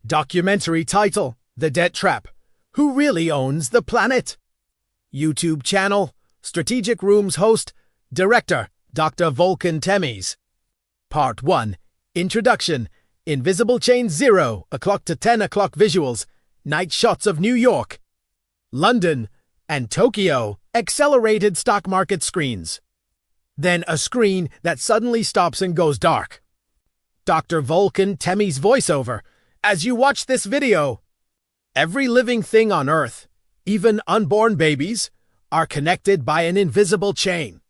Documentary title: The Debt Trap. Who really owns the planet? YouTube channel: Strategic Rooms host, director, Dr. Volkan Temiz. Part 1. Introduction. Invisible Chain 0 o'clock to 10 o'clock visuals. Night shots of New York, London, and Tokyo. Accelerated stock market screens. Then a screen that suddenly stops and goes dark. Dr. Volkan Temiz voiceover. As you watch this video, every living thing on Earth, even unborn babies, are connected by an invisible chain.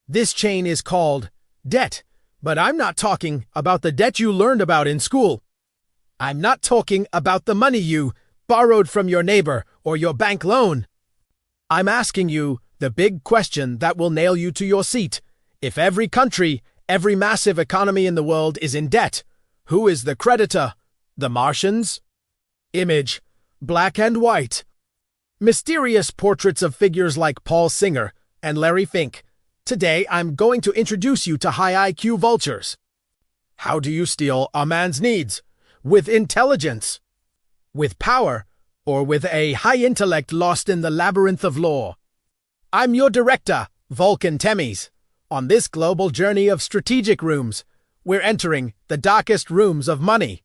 This chain is called debt, but I'm not talking about the debt you learned about in school. I'm not talking about the money you borrowed from your neighbor or your bank loan. I'm asking you the big question that will nail you to your seat. If every country, every massive economy in the world is in debt, who is the creditor? The Martians? Image: black and white. Mysterious portraits of figures like Paul Singer and Larry Fink. Today, I'm going to introduce you to high IQ vultures. How do you steal a man's needs? With intelligence, with power, or with a high intellect lost in the labyrinth of law? I'm your director, Volkan Temiz. On this global journey of strategic rooms, we're entering the darkest rooms of money.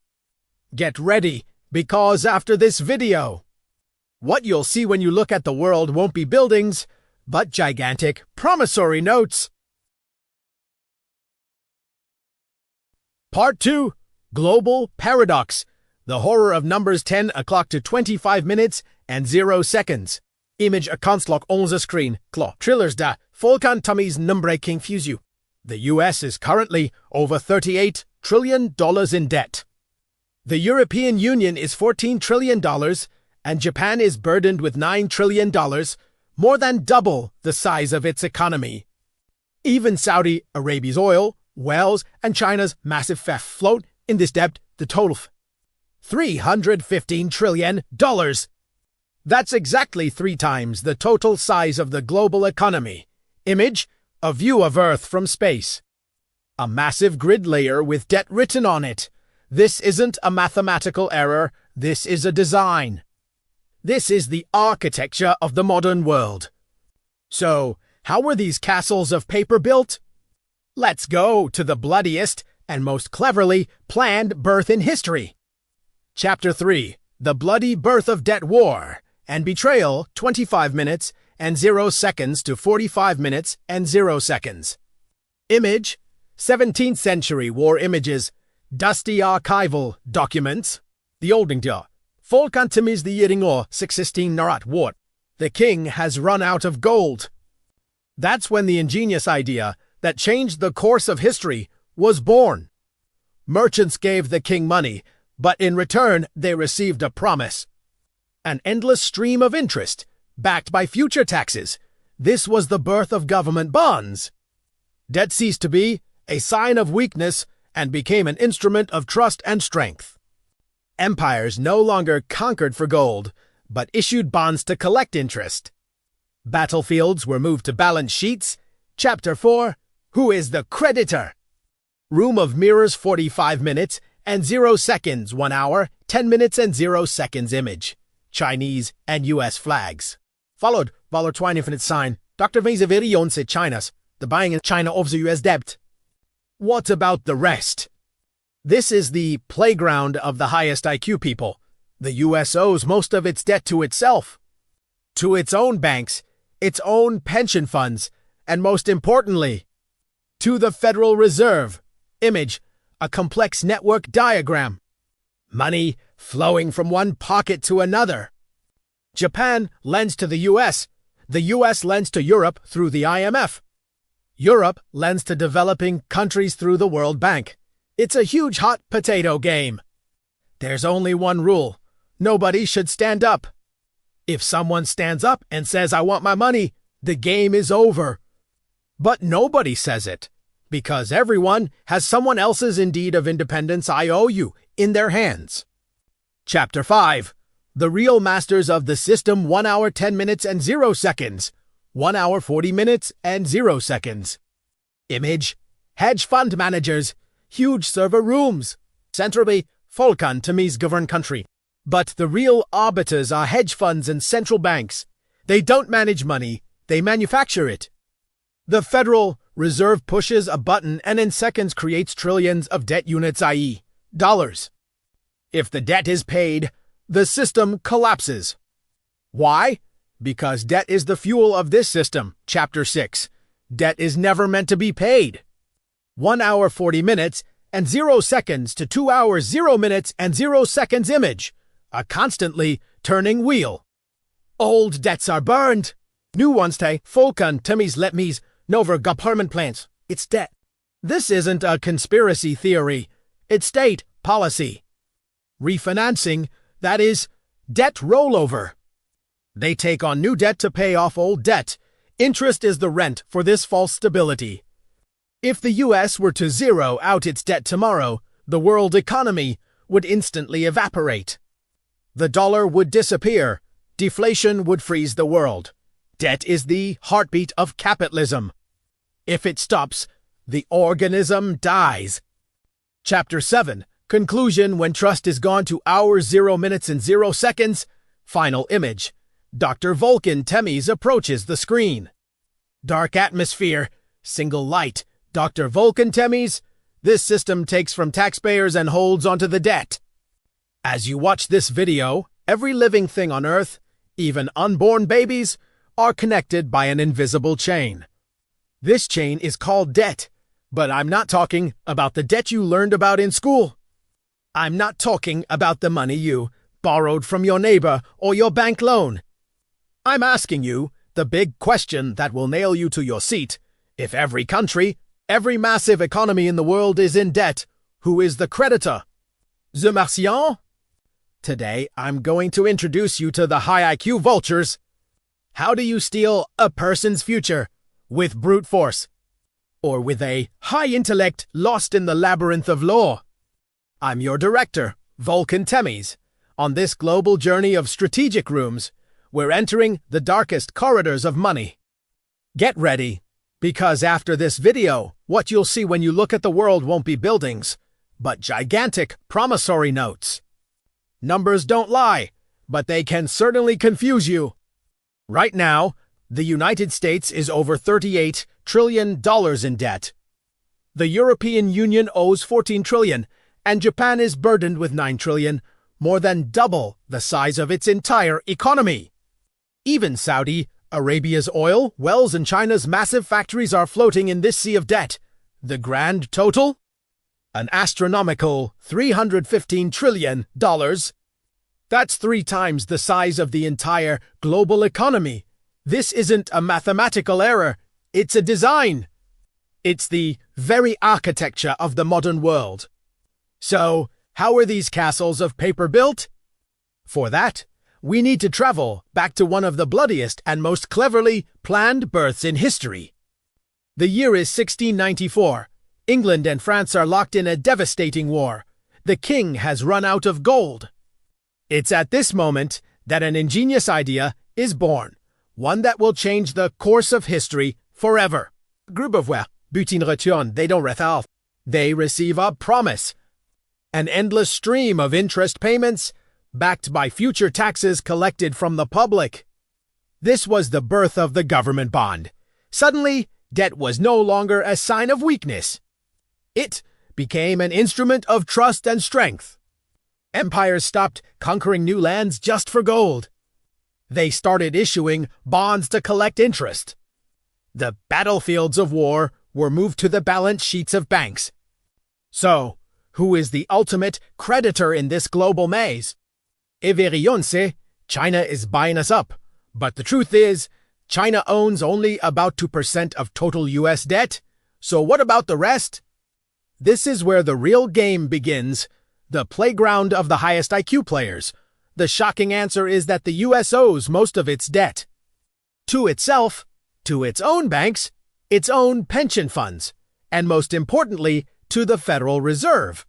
Get ready, because after this video, what you'll see when you look at the world won't be buildings, but gigantic promissory notes. Part 2. Global Paradox. The horror of numbers 10 o'clock to 25 minutes and 0 seconds. Image a conslock 11 screen. Claw. Trillers da. Volkan Temiz numbre confuse you. The US is currently over $38 trillion in debt. The European Union is $14 trillion, and Japan is burdened with $9 trillion, more than double the size of its economy. Even Saudi Arabia's oil, wells, and China's massive theft float in this debt, the total $315 trillion. That's exactly 3 times the total size of the global economy. Image: a view of Earth from space. A massive grid layer with debt written on it. This isn't a mathematical error, this is a design. This is the architecture of the modern world. So, how were these castles of paper built? Let's go to the bloodiest and most cleverly planned birth in history. Chapter 3. The Bloody Birth of Debt War and Betrayal, 25 minutes and 0 seconds to 45 minutes and 0 seconds. Image: 17th century war images. Dusty archival documents. The olding jar. Volkan Temiz the Yiringor 616 Narat Wart. The king has run out of gold. That's when the ingenious idea that changed the course of history was born. Merchants gave the king money, but in return they received a promise. An endless stream of interest, backed by future taxes. This was the birth of government bonds. Debt ceased to be a sign of weakness and became an instrument of trust and strength. Empires no longer conquered for gold, but issued bonds to collect interest. Battlefields were moved to balance sheets. Chapter 4. Who is the creditor? Room of mirrors 45 minutes and 0 seconds 1 hour, 10 minutes and 0 seconds image. Chinese and US flags. Followed Valor Twine Infinite sign. Dr. Vezavirion said China's. The buying in China of the US debt. What about the rest? This is the playground of the highest IQ people. The US owes most of its debt to itself, to its own banks, its own pension funds, and most importantly, to the Federal Reserve. Image: a complex network diagram. Money flowing from one pocket to another. Japan lends to the US. The US lends to Europe through the IMF. Europe lends to developing countries through the World Bank. It's a huge hot potato game. There's only one rule. Nobody should stand up. If someone stands up and says, "I want my money," the game is over. But nobody says it, because everyone has someone else's Indeed of Independence I owe you in their hands. Chapter 5. The real masters of the system 1 hour 10 minutes and 0 seconds. 1 hour 40 minutes and 0 seconds. Image: hedge fund managers, huge server rooms, centrally economies govern country. But the real arbiters are hedge funds and central banks. They don't manage money, they manufacture it. The Federal Reserve pushes a button and in seconds creates trillions of debt units, i.e., dollars. If the debt is paid, the system collapses. Why? Because debt is the fuel of this system. Chapter 6. Debt is never meant to be paid. 1 hour 40 minutes and 0 seconds to 2 hours 0 minutes and 0 seconds image. A constantly turning wheel. Old debts are burned. New ones stay. Economies let me's nover government plans. It's debt. This isn't a conspiracy theory. It's state policy. Refinancing, that is, debt rollover. They take on new debt to pay off old debt. Interest is the rent for this false stability. If the U.S. were to zero out its debt tomorrow, the world economy would instantly evaporate. The dollar would disappear. Deflation would freeze the world. Debt is the heartbeat of capitalism. If it stops, the organism dies. Chapter 7. Conclusion: when trust is gone to hours 0 minutes and 0 seconds. Final image. Dr. Vulcan Temes approaches the screen. Dark atmosphere. Single light. Dr. Vulcan Temes. This system takes from taxpayers and holds onto the debt. As you watch this video, every living thing on Earth, even unborn babies, are connected by an invisible chain. This chain is called debt, but I'm not talking about the debt you learned about in school. I'm not talking about the money you borrowed from your neighbor or your bank loan. I'm asking you the big question that will nail you to your seat. If every country, every massive economy in the world is in debt, who is the creditor? The Martian? Today, I'm going to introduce you to the high IQ vultures. How do you steal a person's future? With brute force? Or with a high intellect lost in the labyrinth of law? I'm your director, Vulcan Temes. On this global journey of strategic rooms, we're entering the darkest corridors of money. Get ready, because after this video, what you'll see when you look at the world won't be buildings, but gigantic promissory notes. Numbers don't lie, but they can certainly confuse you. Right now, the United States is over $38 trillion in debt. The European Union owes $14 trillion, and Japan is burdened with $9 trillion, more than double the size of its entire economy. Even Saudi Arabia's oil wells and China's massive factories are floating in this sea of debt. The grand total? An astronomical $315 trillion. That's 3 times the size of the entire global economy. This isn't a mathematical error. It's a design. It's the very architecture of the modern world. So, how are these castles of paper built? For that, we need to travel back to one of the bloodiest and most cleverly planned births in history. The year is 1694. England and France are locked in a devastating war. The king has run out of gold. It's at this moment that an ingenious idea is born, one that will change the course of history forever. Grubevoir, butin return, they don't resolve. They receive a promise. An endless stream of interest payments, backed by future taxes collected from the public. This was the birth of the government bond. Suddenly, debt was no longer a sign of weakness. It became an instrument of trust and strength. Empires stopped conquering new lands just for gold. They started issuing bonds to collect interest. The battlefields of war were moved to the balance sheets of banks. So, who is the ultimate creditor in this global maze? Everionse, China is buying us up. But the truth is, China owns only about 2% of total U.S. debt. So what about the rest? This is where the real game begins, the playground of the highest IQ players. The shocking answer is that the U.S. owes most of its debt. To itself, to its own banks, its own pension funds, and most importantly, to the Federal Reserve.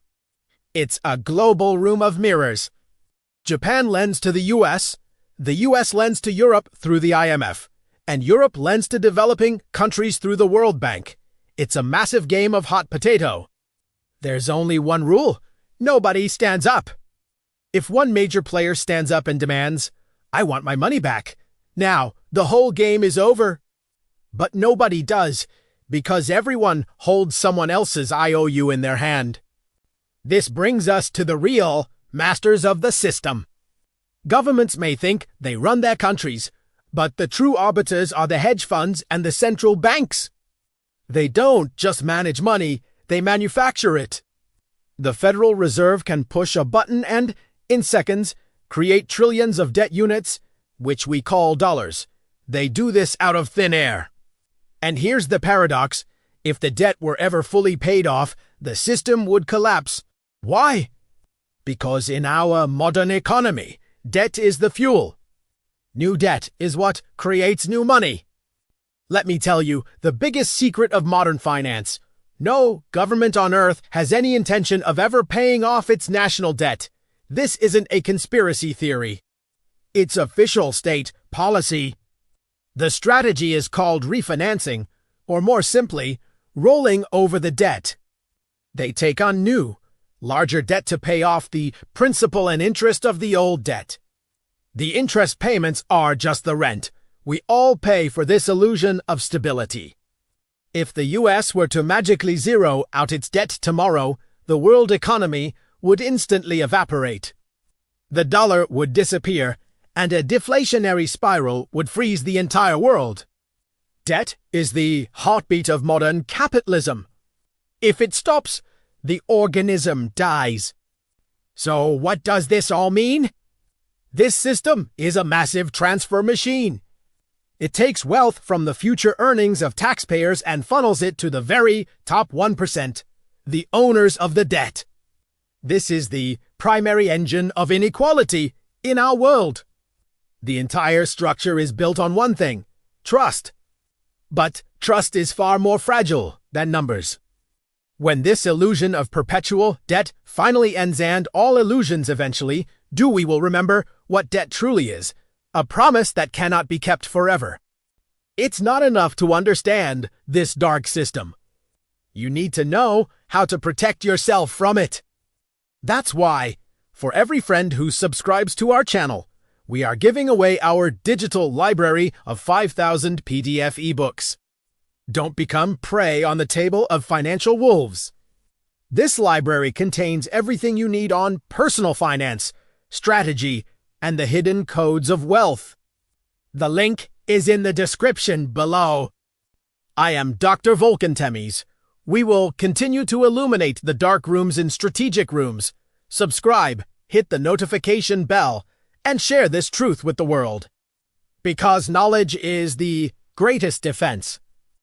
It's a global room of mirrors. Japan lends to the U.S. lends to Europe through the IMF, and Europe lends to developing countries through the World Bank. It's a massive game of hot potato. There's only one rule. nobody stands up. If one major player stands up and demands, "I want my money back," now the whole game is over. But nobody does, because everyone holds someone else's IOU in their hand. This brings us to the real masters of the system. Governments may think they run their countries, but the true arbiters are the hedge funds and the central banks. They don't just manage money, they manufacture it. The Federal Reserve can push a button and, in seconds, create trillions of debt units, which we call dollars. They do this out of thin air. And here's the paradox. If the debt were ever fully paid off, the system would collapse. Why? Because in our modern economy, debt is the fuel. New debt is what creates new money. Let me tell you the biggest secret of modern finance. No government on earth has any intention of ever paying off its national debt. This isn't a conspiracy theory. It's official state policy. The strategy is called refinancing, or more simply, rolling over the debt. They take on new, larger debt to pay off the principal and interest of the old debt. The interest payments are just the rent. We all pay for this illusion of stability. If the US were to magically zero out its debt tomorrow, the world economy would instantly evaporate. The dollar would disappear, and a deflationary spiral would freeze the entire world. Debt is the heartbeat of modern capitalism. If it stops, the organism dies. So what does this all mean? This system is a massive transfer machine. It takes wealth from the future earnings of taxpayers and funnels it to the very top 1%, the owners of the debt. This is the primary engine of inequality in our world. The entire structure is built on one thing: trust. But trust is far more fragile than numbers. When this illusion of perpetual debt finally ends, and all illusions eventually do, we will remember what debt truly is: a promise that cannot be kept forever. It's not enough to understand this dark system. You need to know how to protect yourself from it. That's why, for every friend who subscribes to our channel, we are giving away our digital library of 5,000 PDF ebooks. Don't become prey on the table of financial wolves. This library contains everything you need on personal finance, strategy, and the hidden codes of wealth. The link is in the description below. I am Dr. Volkentemies. We will continue to illuminate the dark rooms in strategic rooms. Subscribe, hit the notification bell, and share this truth with the world. Because knowledge is the greatest defense.